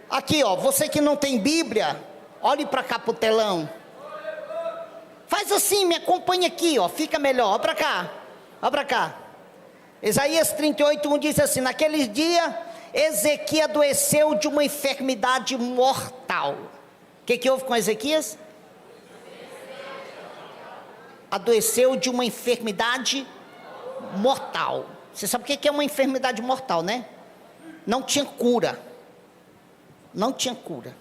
Aqui, ó, você que não tem Bíblia, olhe para cá pro telão. Faz assim, me acompanha aqui, ó, fica melhor. Ó para cá, ó para cá. Isaías 38:1 diz assim: naquele dia, Ezequias adoeceu de uma enfermidade mortal. O que houve com Ezequias? Adoeceu de uma enfermidade mortal. Você sabe o que é uma enfermidade mortal, né? Não tinha cura. Não tinha cura.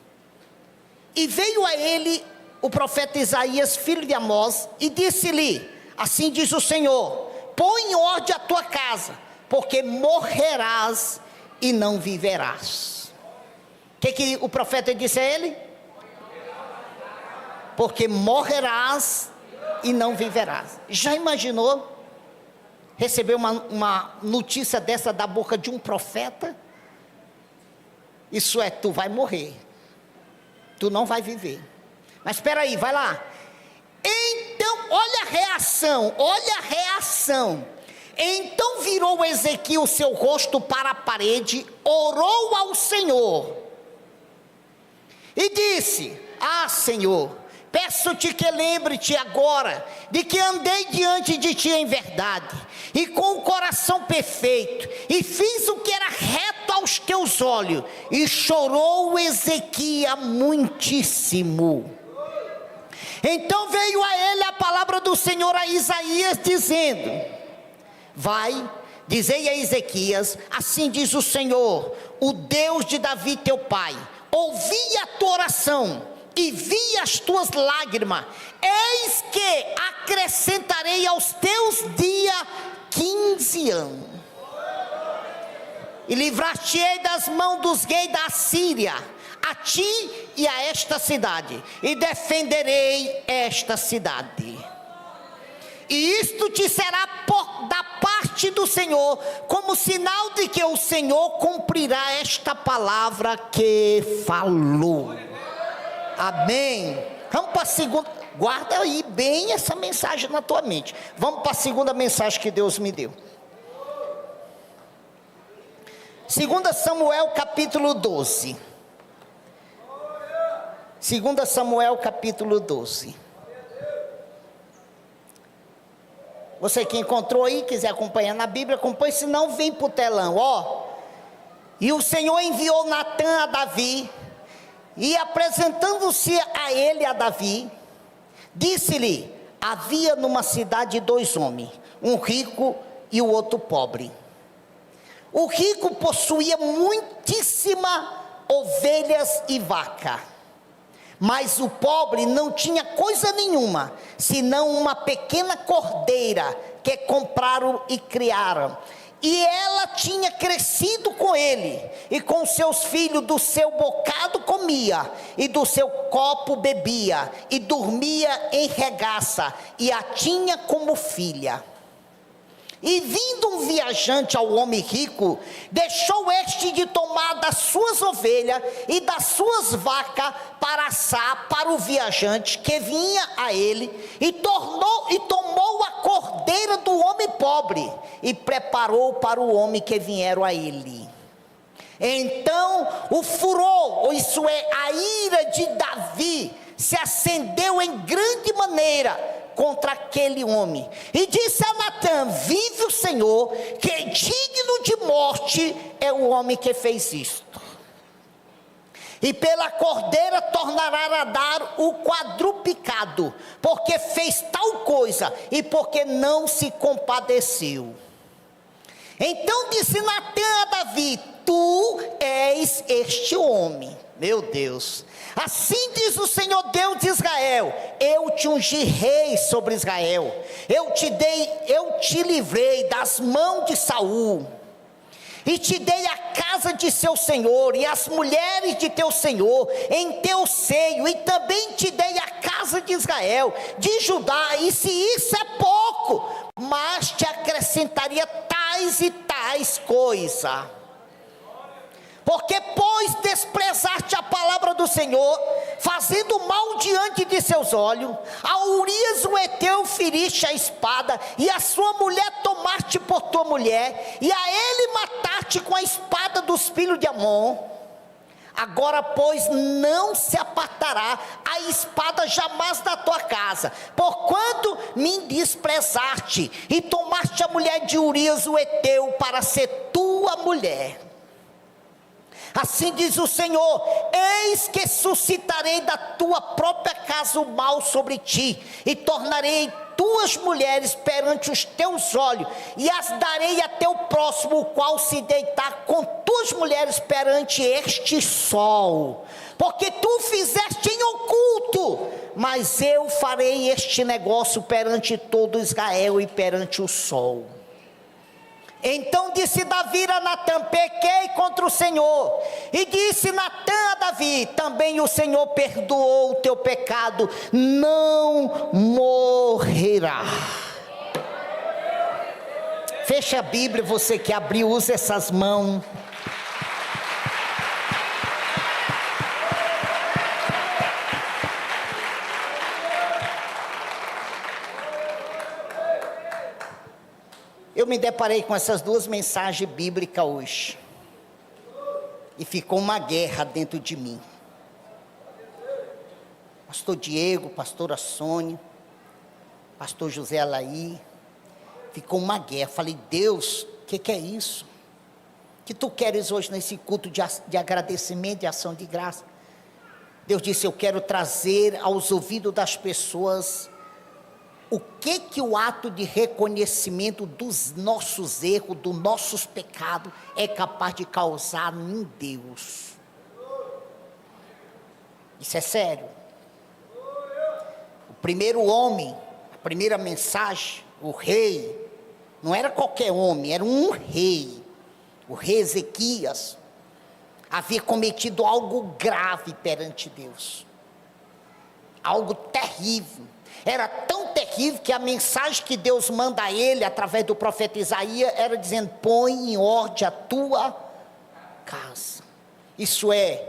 E veio a ele o profeta Isaías, filho de Amós, e disse-lhe: assim diz o Senhor, põe em ordem a tua casa, porque morrerás e não viverás. O que o profeta disse a ele? Porque morrerás e não viverás. Já imaginou receber uma notícia dessa da boca de um profeta? Isso é, tu vai morrer, tu não vai viver. Mas espera aí, vai lá. Então, olha a reação. Então virou Ezequiel o seu rosto para a parede, orou ao Senhor e disse: ah, Senhor, peço-te que lembre-te agora de que andei diante de ti em verdade e com o coração perfeito, e fiz o que era reto aos teus olhos. E chorou Ezequias muitíssimo. Então veio a ele a palavra do Senhor a Isaías, dizendo: vai, dizei a Ezequias, assim diz o Senhor, o Deus de Davi teu pai, ouvi a tua oração e vi as tuas lágrimas, eis que acrescentarei aos teus dias 15 anos, e livrar-te-ei das mãos dos reis da Síria, a ti e a esta cidade, e defenderei esta cidade. E isto te será da parte do Senhor, como sinal de que o Senhor cumprirá esta palavra que falou. Amém. Vamos para a segunda. Guarda aí bem essa mensagem na tua mente. Vamos para a segunda mensagem que Deus me deu. 2 Samuel capítulo 12. 2 Samuel capítulo 12. Você que encontrou aí, quiser acompanhar na Bíblia, acompanhe, se não vem para o telão, ó. E o Senhor enviou Natã a Davi, e apresentando-se a ele, a Davi, disse-lhe: havia numa cidade 2 homens, um rico e o outro pobre. O rico possuía muitíssimas ovelhas e vaca, mas o pobre não tinha coisa nenhuma, senão uma pequena cordeira que compraram e criaram. E ela tinha crescido com ele, e com seus filhos do seu bocado comia, e do seu copo bebia, e dormia em regaça, e a tinha como filha. E vindo um viajante ao homem rico, deixou este de tomar das suas ovelhas e das suas vacas para assar para o viajante que vinha a ele, e tomou a cordeira do homem pobre e preparou para o homem que vieram a ele. Então o furor, isso é, a ira de Davi, se acendeu em grande maneira contra aquele homem, e disse a Natã: vive o Senhor, que digno de morte é o homem que fez isto, e pela cordeira tornará a dar o quadruplicado, porque fez tal coisa, e porque não se compadeceu. Então disse Natã a Davi: tu és este homem. Meu Deus, assim diz o Senhor Deus de Israel: eu te ungi rei sobre Israel, eu te livrei das mãos de Saul, e te dei a casa de seu senhor, e as mulheres de teu senhor em teu seio, e também te dei a casa de Israel, de Judá, e se isso é pouco, mas te acrescentaria tais e tais coisas. Porque, pois, desprezaste a palavra do Senhor, fazendo mal diante de seus olhos, a Urias o Heteu feriste a espada, e a sua mulher tomaste por tua mulher, e a ele mataste com a espada dos filhos de Amon. Agora, pois, não se apartará a espada jamais da tua casa, porquanto me desprezaste e tomaste a mulher de Urias o Heteu para ser tua mulher. Assim diz o Senhor: eis que suscitarei da tua própria casa o mal sobre ti, e tornarei tuas mulheres perante os teus olhos, e as darei a teu próximo, o qual se deitar com tuas mulheres perante este sol, porque tu fizeste em oculto, mas eu farei este negócio perante todo Israel e perante o sol. Então disse Davi a Natã: pequei contra o Senhor. E disse Natã a Davi: também o Senhor perdoou o teu pecado, não morrerá. Fecha a Bíblia, você que abriu, usa essas mãos. Eu me deparei com essas duas mensagens bíblicas hoje, e ficou uma guerra dentro de mim. Pastor Diego, pastora Sônia, pastor José Alaí, ficou uma guerra. Falei: Deus, o que é isso? Que tu queres hoje nesse culto de agradecimento, de ação de graça? Deus disse: eu quero trazer aos ouvidos das pessoas o que o ato de reconhecimento dos nossos erros, dos nossos pecados, é capaz de causar em Deus. Isso é sério. O primeiro homem, a primeira mensagem, o rei, não era qualquer homem, era um rei. O rei Ezequias havia cometido algo grave perante Deus, algo terrível. Era tão terrível que a mensagem que Deus manda a ele, através do profeta Isaías, era dizendo: põe em ordem a tua casa. Isso é,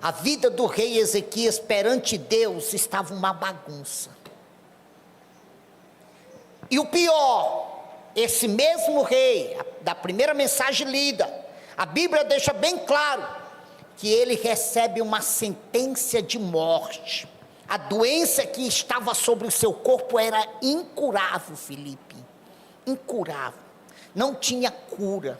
a vida do rei Ezequias perante Deus estava uma bagunça. E o pior, esse mesmo rei, da primeira mensagem lida, a Bíblia deixa bem claro que ele recebe uma sentença de morte. A doença que estava sobre o seu corpo era incurável, Filipe. Incurável. Não tinha cura.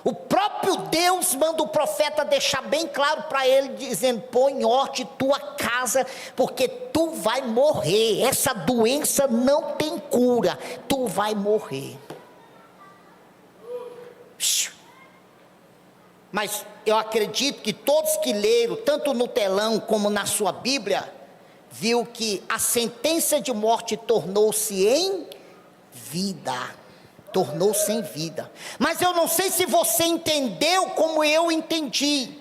O próprio Deus manda o profeta deixar bem claro para ele, dizendo: põe em ordem tua casa, porque tu vai morrer. Essa doença não tem cura. Tu vai morrer. Mas eu acredito que todos que leram, tanto no telão como na sua Bíblia, viu que a sentença de morte tornou-se em vida. Tornou-se em vida. Mas eu não sei se você entendeu como eu entendi.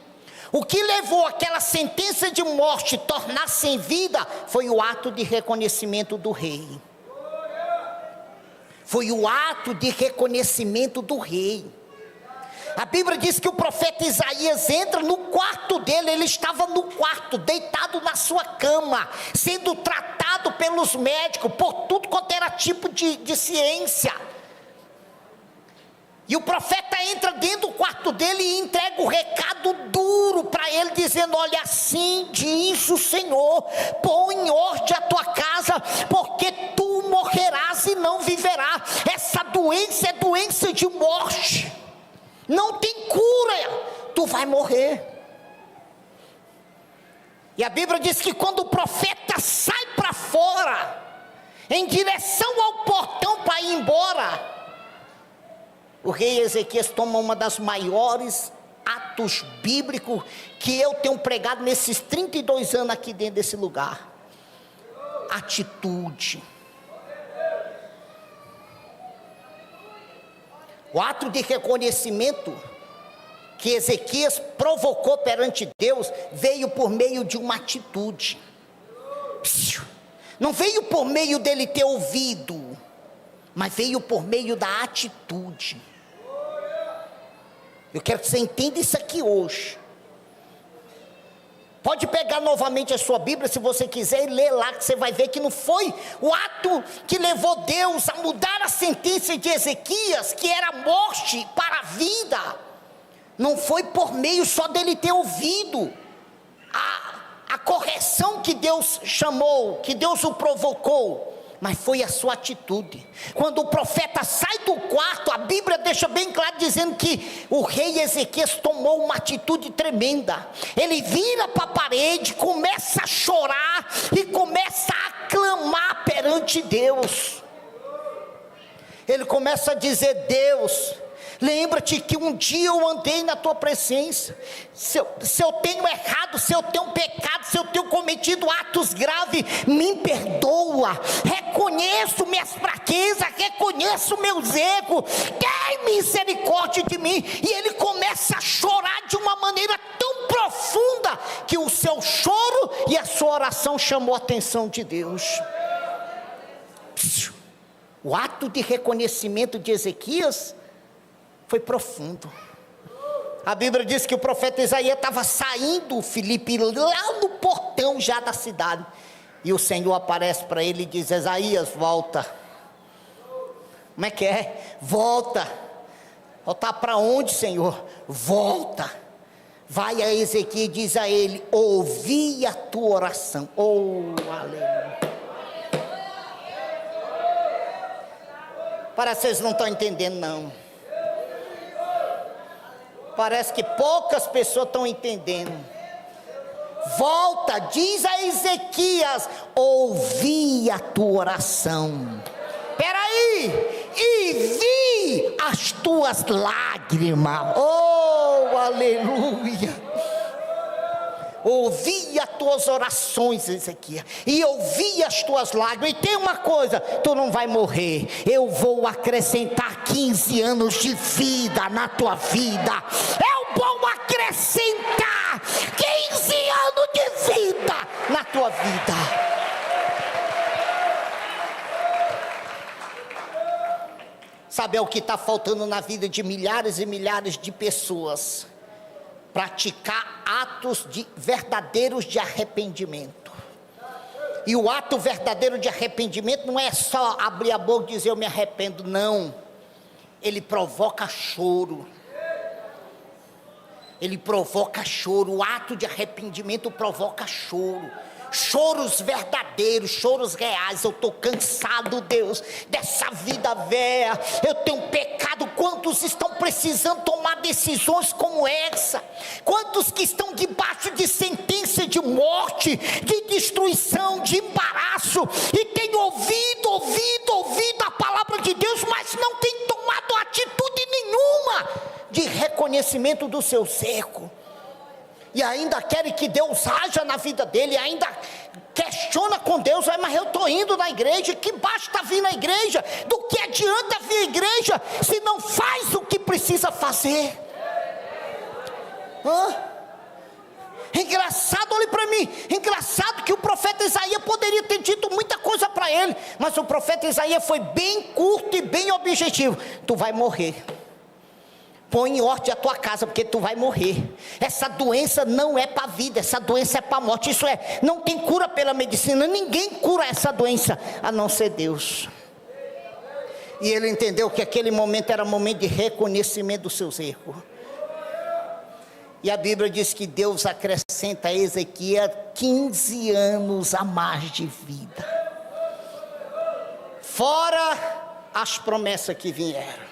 O que levou aquela sentença de morte tornar-se em vida foi o ato de reconhecimento do rei. Foi o ato de reconhecimento do rei. A Bíblia diz que o profeta Isaías entra no quarto dele. Ele estava no quarto, deitado na sua cama, sendo tratado pelos médicos, por tudo quanto era tipo de ciência. E o profeta entra dentro do quarto dele e entrega o recado duro para ele, dizendo: olha, assim diz o Senhor: põe em ordem a tua casa, porque tu morrerás e não viverás. Essa doença é doença de morte. Não tem cura, tu vai morrer. E a Bíblia diz que quando o profeta sai para fora, em direção ao portão para ir embora, o rei Ezequias toma uma das maiores atos bíblicos que eu tenho pregado nesses 32 anos aqui dentro desse lugar. Atitude. O ato de reconhecimento que Ezequias provocou perante Deus veio por meio de uma atitude. Não veio por meio dele ter ouvido, mas veio por meio da atitude. Eu quero que você entenda isso aqui hoje. Pode pegar novamente a sua Bíblia, se você quiser, e ler lá, que você vai ver que não foi o ato que levou Deus a mudar a sentença de Ezequias, que era morte, para a vida. Não foi por meio só dele ter ouvido a correção que Deus chamou, que Deus o provocou, mas foi a sua atitude. Quando o profeta sai do quarto, a Bíblia deixa bem claro dizendo que o rei Ezequias tomou uma atitude tremenda. Ele vira para a parede, começa a chorar e começa a clamar perante Deus. Ele começa a dizer: Deus, lembra-te que um dia eu andei na tua presença. Se eu tenho errado, se eu tenho pecado, se eu tenho cometido atos graves, me perdoa. Reconheço minhas fraquezas, reconheço meus erros. Tem misericórdia de mim. E ele começa a chorar de uma maneira tão profunda que o seu choro e a sua oração chamou a atenção de Deus. O ato de reconhecimento de Ezequias foi profundo. A Bíblia diz que o profeta Isaías estava saindo, Filipe, lá no portão já da cidade, e o Senhor aparece para ele e diz: Isaías, volta. Como é que é? Volta. Voltar para onde, Senhor? Volta. Vai a Ezequias e diz a ele: ouvi a tua oração. Oh, aleluia. Parece que vocês não estão entendendo, não. Parece que poucas pessoas estão entendendo. Volta, diz a Ezequias: ouvi a tua oração. Peraí, e vi as tuas lágrimas. Oh, aleluia. Ouvi as tuas orações, Ezequias, e ouvi as tuas lágrimas. E tem uma coisa: tu não vai morrer. Eu vou acrescentar 15 anos de vida na tua vida. Eu vou acrescentar 15 anos de vida na tua vida. Sabe o que está faltando na vida de milhares e milhares de pessoas? Praticar atos verdadeiros de arrependimento. E o ato verdadeiro de arrependimento não é só abrir a boca e dizer eu me arrependo, não. Ele provoca choro. Ele provoca choro. O ato de arrependimento provoca choro. Choros verdadeiros, choros reais. Eu estou cansado, Deus, dessa vida velha. Eu tenho pecado. Quantos estão precisando tomar decisões como essa? Quantos que estão debaixo de sentença de morte, de destruição, de embaraço, e têm ouvido a palavra de Deus, mas não têm tomado atitude nenhuma de reconhecimento do seu erro. E ainda querem que Deus haja na vida dele, ainda questiona com Deus: mas eu estou indo na igreja, que basta vir na igreja, do que adianta vir à igreja, se não faz o que precisa fazer? Engraçado, olhe para mim, engraçado que o profeta Isaías poderia ter dito muita coisa para ele, mas o profeta Isaías foi bem curto e bem objetivo: tu vai morrer. Põe em ordem a tua casa, porque tu vai morrer. Essa doença não é para a vida, essa doença é para a morte. Isso é, não tem cura pela medicina. Ninguém cura essa doença, a não ser Deus. E ele entendeu que aquele momento era momento de reconhecimento dos seus erros. E a Bíblia diz que Deus acrescenta a Ezequias 15 anos a mais de vida, fora as promessas que vieram.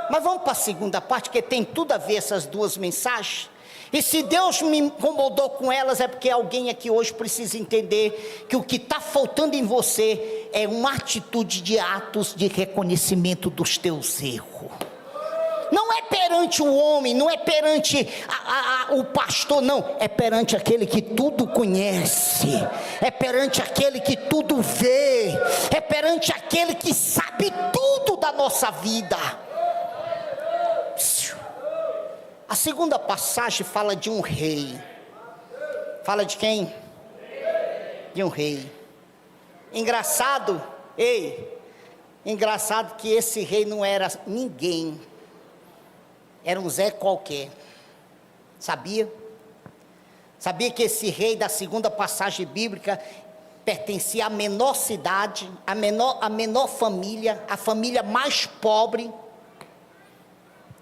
Mas vamos para a segunda parte, que tem tudo a ver essas duas mensagens. E se Deus me incomodou com elas, é porque alguém aqui hoje precisa entender que o que está faltando em você é uma atitude de atos de reconhecimento dos teus erros. Não é perante o homem, não é perante o pastor, não. É perante aquele que tudo conhece. É perante aquele que tudo vê. É perante aquele que sabe tudo da nossa vida. A segunda passagem fala de um rei. Fala de quem? De um rei. Engraçado, engraçado que esse rei não era ninguém. Era um Zé qualquer. Sabia? Sabia que esse rei da segunda passagem bíblica pertencia à menor cidade, à menor família, a família mais pobre.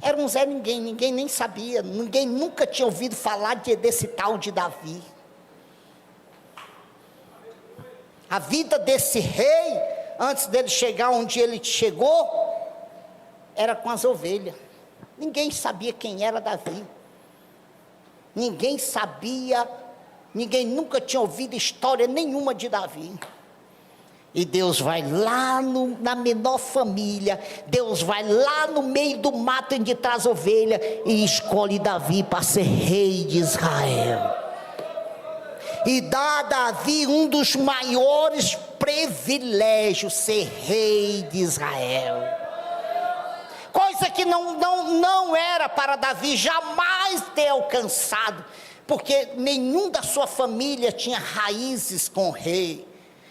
Era um Zé Ninguém, ninguém nem sabia, ninguém nunca tinha ouvido falar desse tal de Davi. A vida desse rei, antes dele chegar onde ele chegou, era com as ovelhas. Ninguém sabia quem era Davi. Ninguém sabia, ninguém nunca tinha ouvido história nenhuma de Davi. E Deus vai lá na menor família, Deus vai lá no meio do mato onde traz ovelha e escolhe Davi para ser rei de Israel. E dá a Davi um dos maiores privilégios, ser rei de Israel. Coisa que não era para Davi jamais ter alcançado, porque nenhum da sua família tinha raízes com o rei.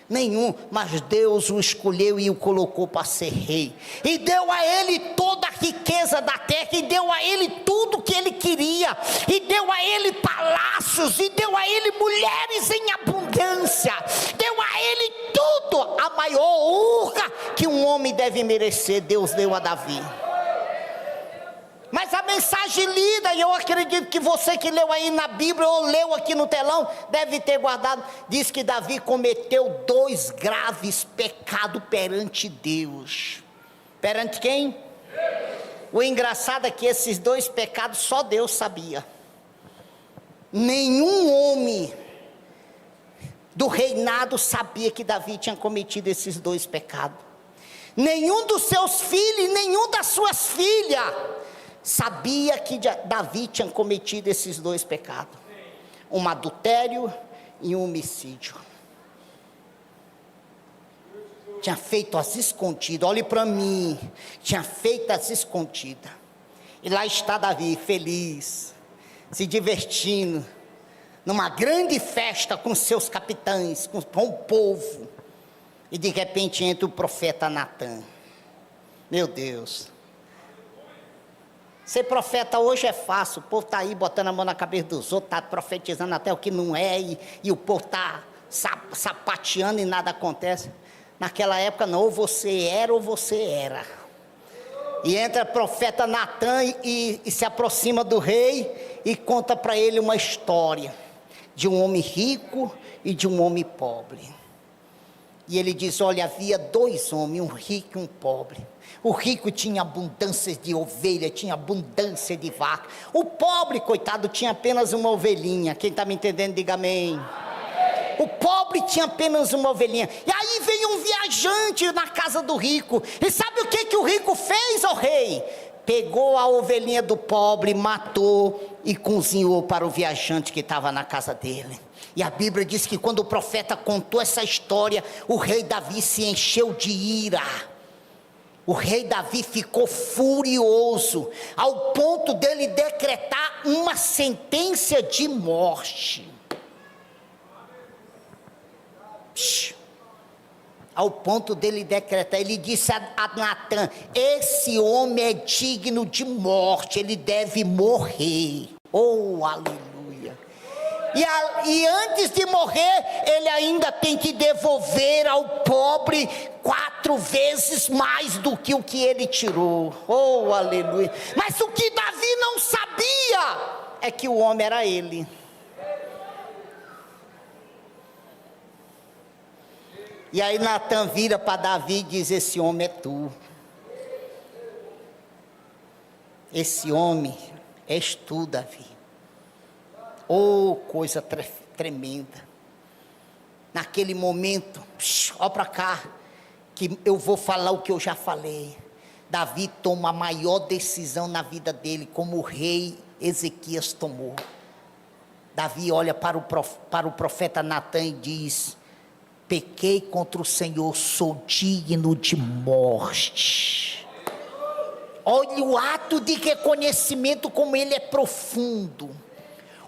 Nenhum, mas Deus o escolheu e o colocou para ser rei, e deu a ele toda a riqueza da terra, e deu a ele tudo que ele queria, e deu a ele palácios, e deu a ele mulheres em abundância, deu a ele tudo, a maior honra que um homem deve merecer, Deus deu a Davi. Mas a mensagem lida, e eu acredito que você que leu aí na Bíblia, ou leu aqui no telão, deve ter guardado, diz que Davi cometeu 2 graves pecados perante Deus. Perante quem? O engraçado é que esses 2 pecados só Deus sabia. Nenhum homem do reinado sabia que Davi tinha cometido esses 2 pecados. Nenhum dos seus filhos, nenhum das suas filhas sabia que Davi tinha cometido esses 2 pecados, um adultério e um homicídio. Tinha feito as escondidas, olhe para mim, tinha feito as escondidas, e lá está Davi feliz, se divertindo, numa grande festa com seus capitães, com o povo, e de repente entra o profeta Natan. Meu Deus, ser profeta hoje é fácil, o povo está aí botando a mão na cabeça dos outros, está profetizando até o que não é, e o povo está sapateando e nada acontece. Naquela época não, ou você era ou você era. E entra o profeta Natan e se aproxima do rei e conta para ele uma história de um homem rico e de um homem pobre. E ele diz, olha, havia 2 homens, um rico e um pobre. O rico tinha abundância de ovelha, tinha abundância de vaca. O pobre, coitado, tinha apenas uma ovelhinha. Quem está me entendendo, diga amém. O pobre tinha apenas uma ovelhinha. E aí veio um viajante na casa do rico. E sabe o que o rico fez, ó rei? Pegou a ovelhinha do pobre, matou e cozinhou para o viajante que estava na casa dele. E a Bíblia diz que quando o profeta contou essa história, o rei Davi se encheu de ira. O rei Davi ficou furioso, ao ponto dele decretar uma sentença de morte. Ao ponto dele decretar, ele disse a Natan, esse homem é digno de morte, ele deve morrer. Oh, aleluia. E antes de morrer, ele ainda tem que devolver ao pobre 4 vezes mais do que o que ele tirou. Oh, aleluia. Mas o que Davi não sabia é que o homem era ele. E aí Natan vira para Davi e diz, esse homem é tu. Esse homem és tu, Davi. Oh, coisa tremenda. Naquele momento, olha para cá, que eu vou falar o que eu já falei. Davi toma a maior decisão na vida dele, como o rei Ezequias tomou. Davi olha para o profeta Natan e diz, pequei contra o Senhor, sou digno de morte. Olha o ato de reconhecimento, como ele é profundo.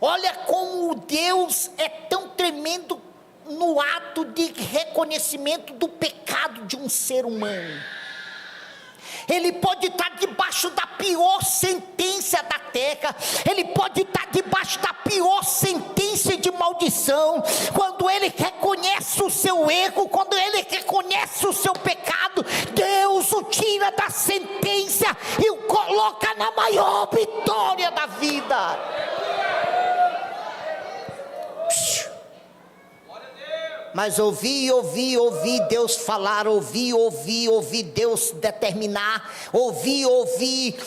Olha como Deus é tão tremendo no ato de reconhecimento do pecado de um ser humano. Ele pode estar debaixo da pior sentença da terra, ele pode estar debaixo da pior sentença de maldição. Quando ele reconhece o seu erro, quando ele reconhece o seu pecado, Deus o tira da sentença e o coloca na maior Mas ouvi Deus falar, ouvi Deus determinar, ouvi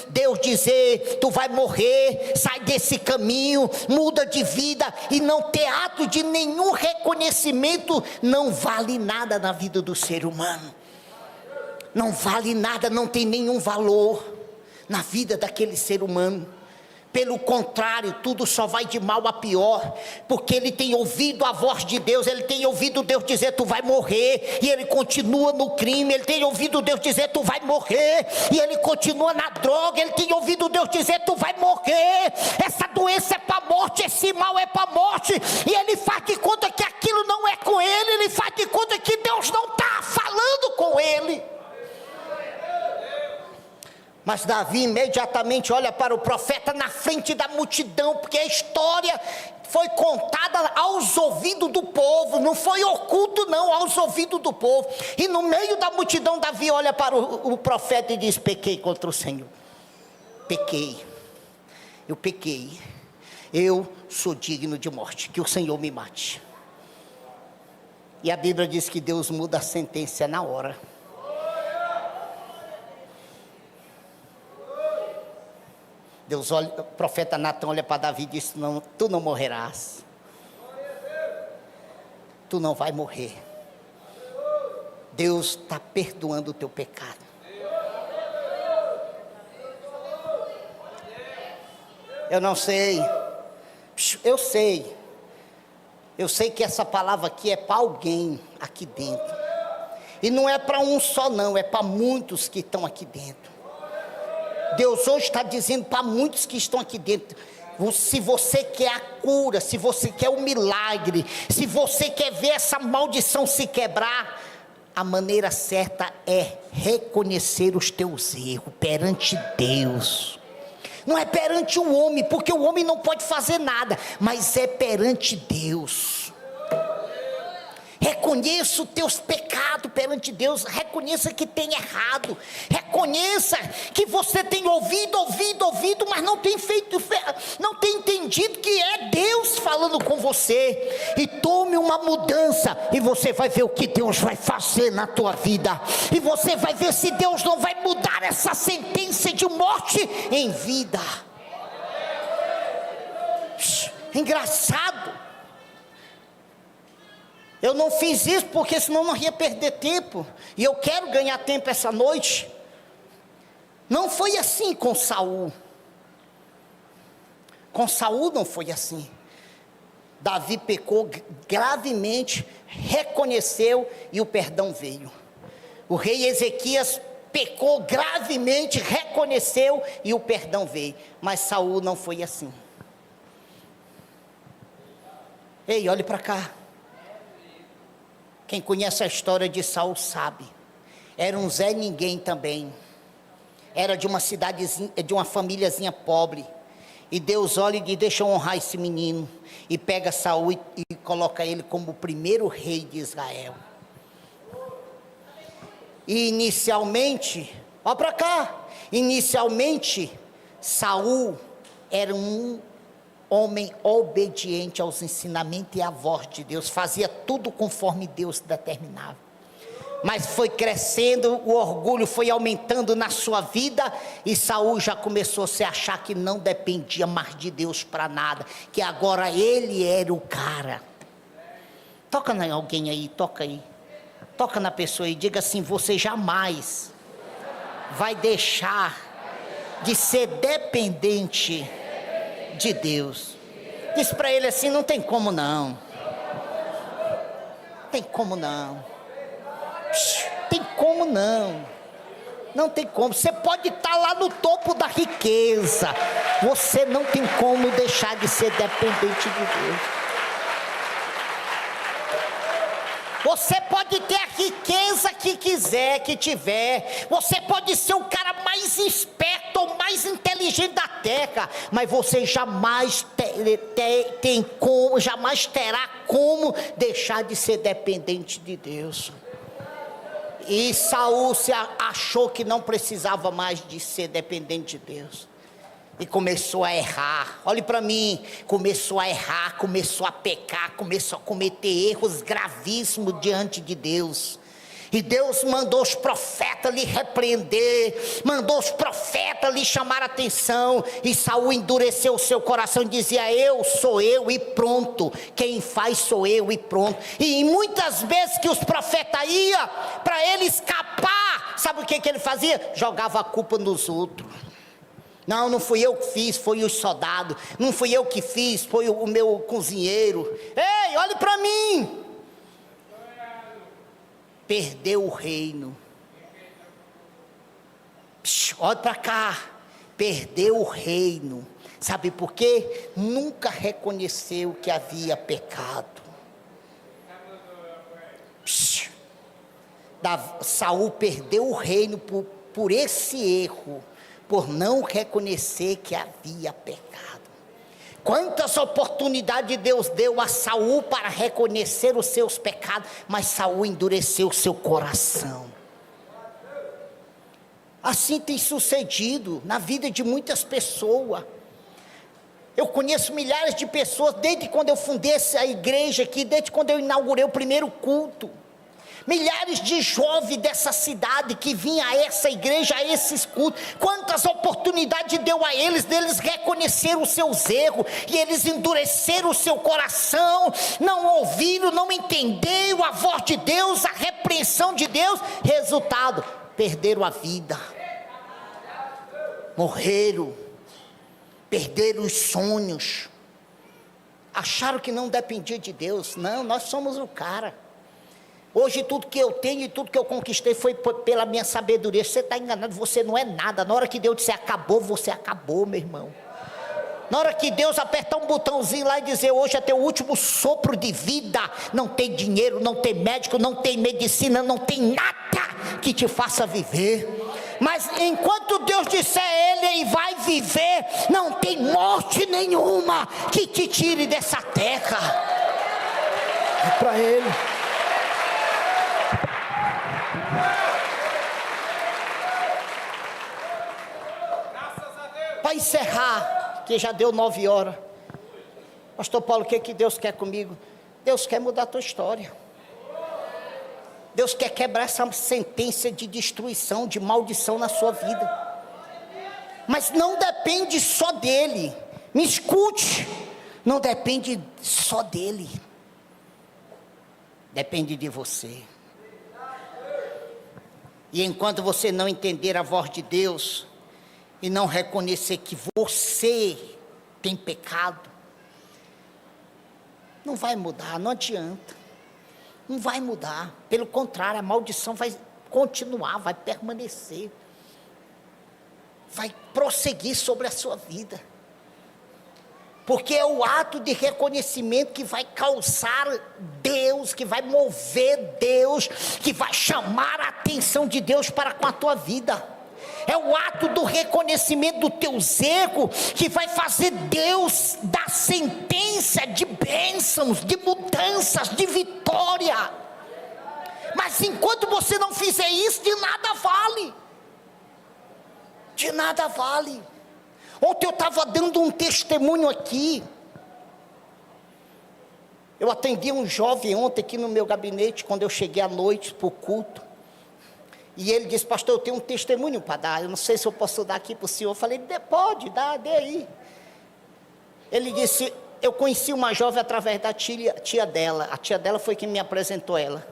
Deus dizer: tu vai morrer, sai desse caminho, muda de vida, e não ter ato de nenhum reconhecimento não vale nada na vida do ser humano. Não vale nada, não tem nenhum valor na vida daquele ser humano. Pelo contrário, tudo só vai de mal a pior, porque ele tem ouvido a voz de Deus, ele tem ouvido Deus dizer: tu vai morrer, e ele continua no crime. Ele tem ouvido Deus dizer: tu vai morrer, e ele continua na droga. Ele tem ouvido Deus dizer: tu vai morrer, essa doença é para a morte, esse mal é para a morte, e ele faz de conta que aquilo não é com ele, ele faz de conta que Deus não está falando com ele. Mas Davi imediatamente olha para o profeta na frente da multidão, porque a história foi contada aos ouvidos do povo, não foi oculto não, aos ouvidos do povo. E no meio da multidão, Davi olha para o profeta e diz: pequei contra o Senhor, eu pequei, eu sou digno de morte, que o Senhor me mate. E a Bíblia diz que Deus muda a sentença na hora. Deus olha, o profeta Natan olha para Davi e diz: não, tu não morrerás, tu não vai morrer. Deus está perdoando o teu pecado. Eu não sei, eu sei que essa palavra aqui é para alguém aqui dentro, e não é para um só não, é para muitos que estão aqui dentro. Deus hoje está dizendo para muitos que estão aqui dentro: se você quer a cura, se você quer o milagre, se você quer ver essa maldição se quebrar, a maneira certa é reconhecer os teus erros perante Deus. Não é perante o homem, porque o homem não pode fazer nada, mas é perante Deus. Reconheça os teus pecados perante Deus, reconheça que tem errado, reconheça que você tem ouvido, mas não tem entendido que é Deus falando com você, e tome uma mudança, e você vai ver o que Deus vai fazer na tua vida, e você vai ver se Deus não vai mudar essa sentença de morte em vida. Engraçado. Eu não fiz isso porque senão não ia perder tempo, e eu quero ganhar tempo essa noite. Não foi assim com Saul. Com Saul não foi assim. Davi pecou gravemente, reconheceu, e o perdão veio. O rei Ezequias pecou gravemente, reconheceu, e o perdão veio. Mas Saul não foi assim. Ei, olhe para cá. Quem conhece a história de Saul sabe. Era um Zé Ninguém também. Era de uma cidadezinha, de uma famíliazinha pobre. E Deus olha e diz: deixa eu honrar esse menino. E pega Saul e coloca ele como o primeiro rei de Israel. E inicialmente, olha para cá. Inicialmente, Saul era um homem obediente aos ensinamentos e à voz de Deus, fazia tudo conforme Deus determinava. Mas foi crescendo, o orgulho foi aumentando na sua vida, e Saul já começou a se achar que não dependia mais de Deus para nada, que agora ele era o cara. Toca em alguém aí, toca aí, toca na pessoa e diga assim: você jamais vai deixar de ser dependente de Deus. Diz para ele assim: não tem como não, tem como não, tem como não, não tem como. Você pode estar lá no topo da riqueza, você não tem como deixar de ser dependente de Deus. Você pode ter a riqueza que quiser, que tiver. Você pode ser o cara mais esperto ou mais inteligente da terra, mas você jamais jamais terá como deixar de ser dependente de Deus. E Saul achou que não precisava mais de ser dependente de Deus. E começou a errar. Olhe para mim, começou a errar, começou a pecar, começou a cometer erros gravíssimos diante de Deus. E Deus mandou os profetas lhe repreender, mandou os profetas lhe chamar a atenção, e Saul endureceu o seu coração e dizia: eu sou eu e pronto, quem faz sou eu e pronto. E muitas vezes que os profetas iam, para ele escapar, sabe o que ele fazia? Jogava a culpa nos outros. Não, não fui eu que fiz, foi os soldados. Não fui eu que fiz, foi o meu cozinheiro. Ei, olhe para mim. Perdeu o reino. Olha para cá. Perdeu o reino. Sabe por quê? Nunca reconheceu que havia pecado. Saul perdeu o reino por esse erro, por não reconhecer que havia pecado. Quantas oportunidades Deus deu a Saul para reconhecer os seus pecados, mas Saul endureceu o seu coração. Assim tem sucedido na vida de muitas pessoas. Eu conheço milhares de pessoas, desde quando eu fundei essa igreja aqui, desde quando eu inaugurei o primeiro culto. Milhares de jovens dessa cidade que vinham a essa igreja, a esses cultos. Quantas oportunidades deu a eles, deles reconhecer os seus erros, e eles endureceram o seu coração, não ouviram, não entenderam a voz de Deus, a repreensão de Deus. Resultado, perderam a vida, morreram, perderam os sonhos, acharam que não dependia de Deus. Não, nós somos o cara. Hoje tudo que eu tenho e tudo que eu conquistei foi pela minha sabedoria. Você está enganado, você não é nada. Na hora que Deus disser acabou, você acabou, meu irmão. Na hora que Deus apertar um botãozinho lá e dizer: hoje é teu último sopro de vida, não tem dinheiro, não tem médico, não tem medicina, não tem nada que te faça viver. Mas enquanto Deus disser ele vai viver, não tem morte nenhuma que te tire dessa terra. É para ele. Para encerrar, que já deu 9 horas. Pastor Paulo, o que Deus quer comigo? Deus quer mudar a tua história. Deus quer quebrar essa sentença de destruição, de maldição na sua vida. Mas não depende só dele. Me escute. Não depende só dele. Depende de você. E enquanto você não entender a voz de Deus e não reconhecer que você tem pecado, não vai mudar, não adianta. Não vai mudar. Pelo contrário, a maldição vai continuar, vai permanecer. Vai prosseguir sobre a sua vida. Porque é o ato de reconhecimento que vai causar Deus, que vai mover Deus, que vai chamar a atenção de Deus para com a tua vida. É o ato do reconhecimento do teu erros que vai fazer Deus dar sentença de bênçãos, de mudanças, de vitória. Mas enquanto você não fizer isso, de nada vale. De nada vale. Ontem eu estava dando um testemunho aqui. Eu atendi um jovem ontem aqui no meu gabinete, quando eu cheguei à noite para o culto. E ele disse: pastor, eu tenho um testemunho para dar, eu não sei se eu posso dar aqui para o senhor. Eu falei: pode, dê aí. Ele disse: eu conheci uma jovem através da tia dela, a tia dela foi quem me apresentou ela.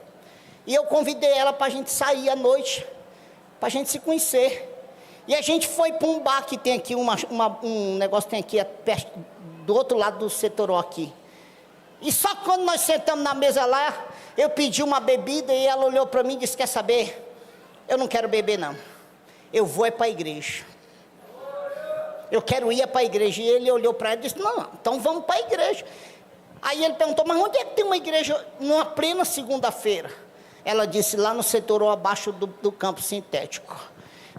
E eu convidei ela para a gente sair à noite, para a gente se conhecer. E a gente foi para um bar que tem aqui, um negócio tem aqui, perto, do outro lado do setor aqui. E só quando nós sentamos na mesa lá, eu pedi uma bebida e ela olhou para mim e disse: quer saber? Eu não quero beber não, eu vou para a igreja. Eu quero ir para a igreja. E ele olhou para ela e disse: não, então vamos para a igreja. Aí ele perguntou: mas onde é que tem uma igreja numa plena segunda-feira? Ela disse: lá no setor abaixo do campo sintético.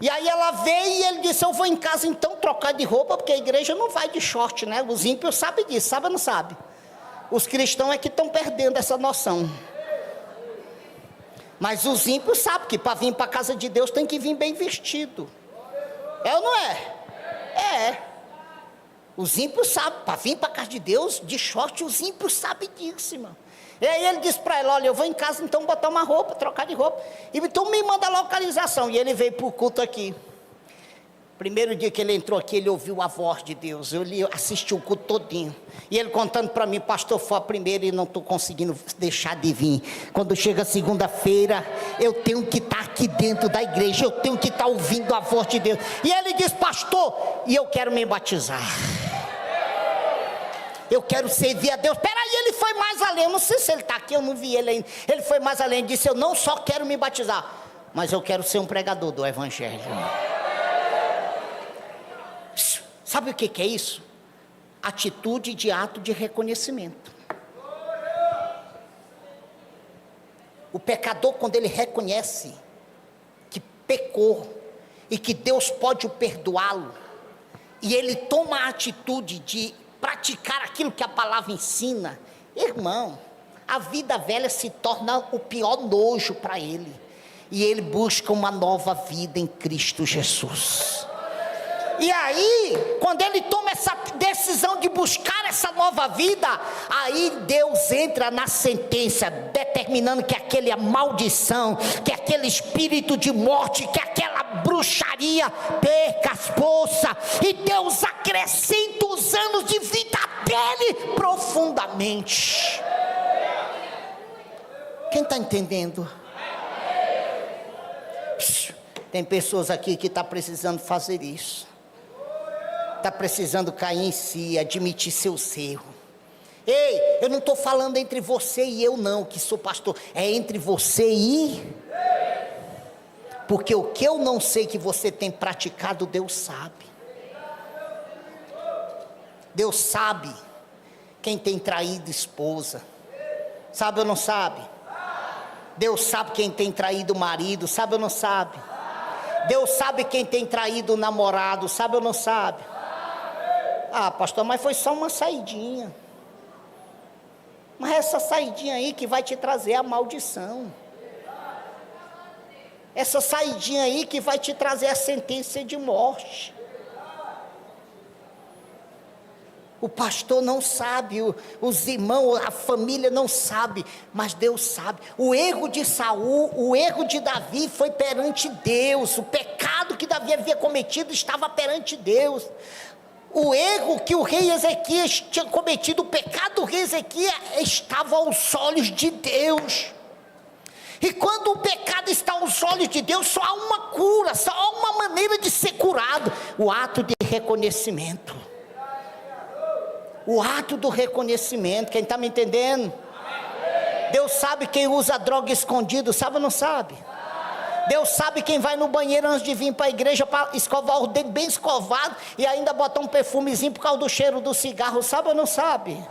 E aí ela veio e ele disse: eu vou em casa então trocar de roupa, porque a igreja não vai de short, né? Os ímpios sabem disso, sabe ou não sabe? Os cristãos é que estão perdendo essa noção. Mas os ímpios sabem que para vir para a casa de Deus tem que vir bem vestido. É ou não é? É. Os ímpios sabem, para vir para a casa de Deus, de short, os ímpios sabem disso, irmão. E aí ele disse para ela, olha, eu vou em casa então botar uma roupa, trocar de roupa, e então me manda a localização. E ele veio para o culto aqui. Primeiro dia que ele entrou aqui, ele ouviu a voz de Deus. Eu assisti o culto todinho. E ele contando para mim, pastor, foi a primeira e não estou conseguindo deixar de vir. Quando chega segunda-feira, eu tenho que estar aqui dentro da igreja, eu tenho que estar ouvindo a voz de Deus. E ele diz, pastor, e eu quero me batizar. Eu quero servir a Deus. Peraí, ele foi mais além. Eu não sei se ele está aqui, eu não vi ele ainda. Ele foi mais além, ele disse, eu não só quero me batizar, mas eu quero ser um pregador do evangelho. Sabe o que é isso? Atitude de ato de reconhecimento. O pecador, quando ele reconhece que pecou e que Deus pode o perdoá-lo, e ele toma a atitude de praticar aquilo que a palavra ensina, irmão, a vida velha se torna o pior nojo para ele, e ele busca uma nova vida em Cristo Jesus. E aí, quando ele toma essa decisão de buscar essa nova vida, aí Deus entra na sentença, determinando que aquela maldição, que aquele espírito de morte, que aquela bruxaria perca as forças, e Deus acrescenta os anos de vida dele profundamente. Quem está entendendo? Tem pessoas aqui que estão precisando fazer isso. Está precisando cair em si, admitir seus erros. Ei, eu não estou falando entre você e eu não, que sou pastor. É entre você e... Porque o que eu não sei que você tem praticado, Deus sabe. Deus sabe quem tem traído esposa. Sabe ou não sabe? Deus sabe quem tem traído marido. Sabe ou não sabe? Deus sabe quem tem traído namorado. Sabe ou não sabe? Ah, pastor, mas foi só uma saidinha. Mas essa saidinha aí que vai te trazer a maldição. Essa saidinha aí que vai te trazer a sentença de morte. O pastor não sabe, os irmãos, a família não sabe, mas Deus sabe. O erro de Saul, o erro de Davi foi perante Deus. O pecado que Davi havia cometido estava perante Deus. O erro que o rei Ezequias tinha cometido, o pecado do rei Ezequias estava aos olhos de Deus. E quando o pecado está aos olhos de Deus, só há uma cura, só há uma maneira de ser curado: o ato de reconhecimento. O ato do reconhecimento. Quem está me entendendo? Deus sabe quem usa droga escondido, sabe ou não sabe? Deus sabe quem vai no banheiro antes de vir para a igreja para escovar o dedo bem escovado e ainda botar um perfumezinho por causa do cheiro do cigarro, sabe ou não sabe?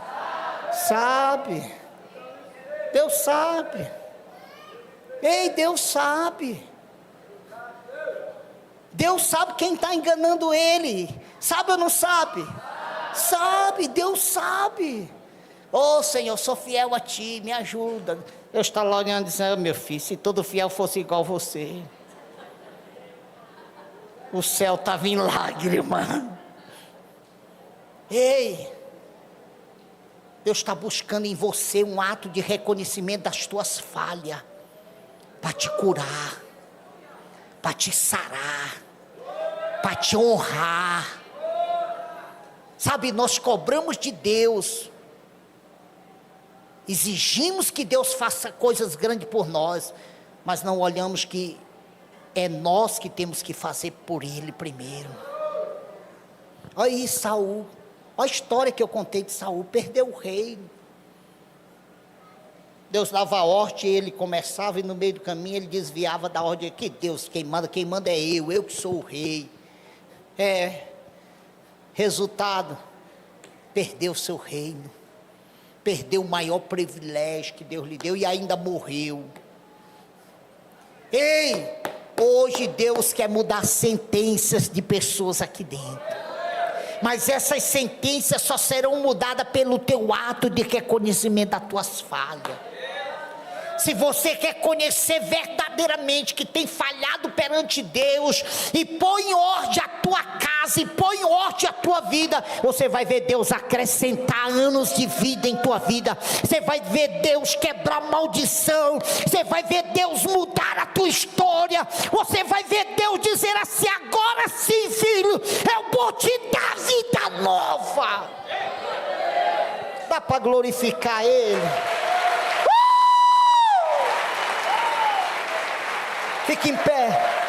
Sabe. Deus sabe. Ei, Deus sabe. Deus sabe quem está enganando ele. Sabe ou não sabe? Sabe, Deus sabe. Oh Senhor, sou fiel a Ti, me ajuda. Eu estava lá olhando e dizendo, meu filho, se todo fiel fosse igual você, o céu estava em lágrima. Ei, Deus está buscando em você um ato de reconhecimento das tuas falhas, para te curar, para te sarar, para te honrar. Sabe, nós cobramos de Deus, exigimos que Deus faça coisas grandes por nós, mas não olhamos que é nós que temos que fazer por Ele primeiro. Olha aí Saul, olha a história que eu contei de Saul, perdeu o reino. Deus dava a ordem, ele começava e no meio do caminho ele desviava da ordem. Que Deus, quem manda é eu que sou o rei. Resultado, perdeu o seu reino, perdeu o maior privilégio que Deus lhe deu e ainda morreu. Ei, hoje Deus quer mudar sentenças de pessoas aqui dentro, mas essas sentenças só serão mudadas pelo teu ato de reconhecimento das tuas falhas. Se você quer conhecer verdadeiramente que tem falhado perante Deus, e põe em ordem a tua casa, casa e põe em ordem a tua vida, você vai ver Deus acrescentar anos de vida em tua vida. Você vai ver Deus quebrar maldição. Você vai ver Deus mudar a tua história. Você vai ver Deus dizer assim: agora sim, filho, eu vou te dar vida nova. Dá para glorificar Ele? Fique em pé.